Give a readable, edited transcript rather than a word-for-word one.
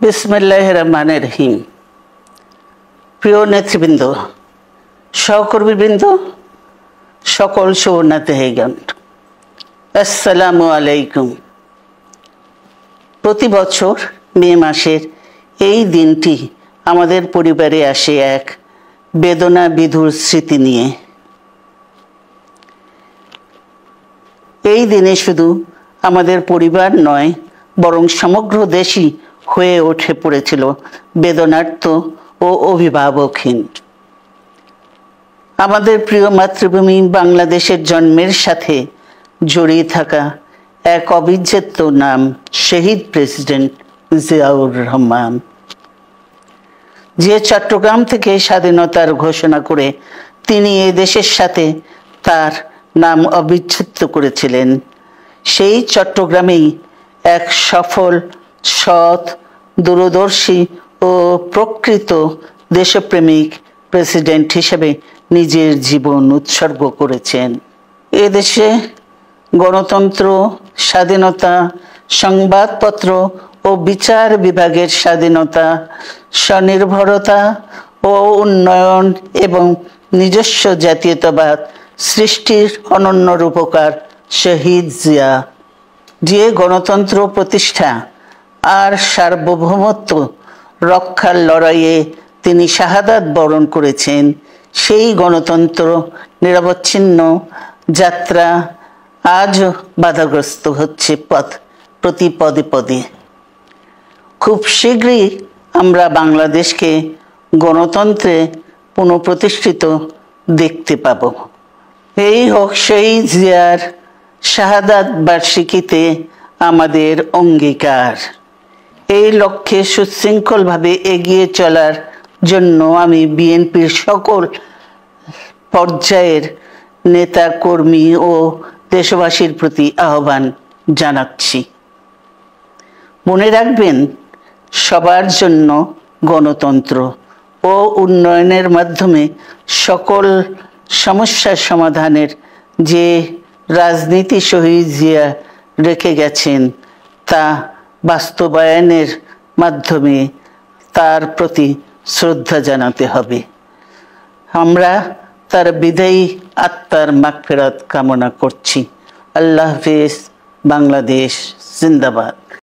বিসমিল্লাহির রহমানির রহিম। প্রিয় নেতৃবৃন্দ, সহকর্মীবৃন্দ, সকল সুবর্ণাতিথিগণ, আসসালামু আলাইকুম। প্রতি বছর মে মাসের এই দিনটি আমাদের পরিবারে আসে এক বেদনা বিধুর স্মৃতি নিয়ে। এই দিনে শুধু আমাদের পরিবার নয়, বরং সমগ্র দেশই হয়ে উঠে পড়েছিল বেদনার্ত ও অভিভাবকহীন। আমাদের প্রিয় মাতৃভূমি বাংলাদেশের জন্মের সাথে জড়িয়ে থাকা এক অবিচ্ছেদ্য নাম শহীদ প্রেসিডেন্ট জিয়াউর রহমান, যে চট্টগ্রাম থেকে স্বাধীনতার ঘোষণা করে তিনি এ দেশের সাথে তার নাম অবিচ্ছেদ্য করেছিলেন। সেই চট্টগ্রামেই এক সফল, সৎ, দূরদর্শী ও প্রকৃত দেশপ্রেমিক প্রেসিডেন্ট হিসেবে নিজের জীবন উৎসর্গ করেছেন। এদেশে গণতন্ত্র, স্বাধীনতা, সংবাদপত্র ও বিচার বিভাগের স্বাধীনতা, স্বনির্ভরতা ও উন্নয়ন এবং নিজস্ব জাতীয়তাবাদ সৃষ্টির অনন্য রূপকার শহীদ জিয়া, যে গণতন্ত্র প্রতিষ্ঠা আর সার্বভৌমত্ব রক্ষার লড়াইয়ে তিনি শাহাদাত বরণ করেছেন, সেই গণতন্ত্র নিরবচ্ছিন্ন যাত্রা আজও বাধাগ্রস্ত হচ্ছে প্রতি পদে পদে। খুব শীঘ্রই আমরা বাংলাদেশকে গণতন্ত্রে পুনঃপ্রতিষ্ঠিত দেখতে পাব। এই হোক শহীদ জিয়ার শাহাদাত বার্ষিকীতে আমাদের অঙ্গীকার। এই লক্ষ্যে সুশৃঙ্খলভাবে এগিয়ে চলার জন্য আমি বিএনপির সকল পর্যায়ের নেতা কর্মী ও দেশবাসীর প্রতি আহ্বান জানাচ্ছি। মনে রাখবেন, সবার জন্য গণতন্ত্র ও উন্নয়নের মাধ্যমে সকল সমস্যার সমাধানের যে রাজনীতি শহীদ জিয়া রেখে গেছেন, তা বাস্তবায়নের মাধ্যমে তার প্রতি শ্রদ্ধা জানাতে হবে। আমরা তার বিদায়ী আত্মার মাগফিরাত কামনা করছি। আল্লাহ হাফেজ। বাংলাদেশ জিন্দাবাদ।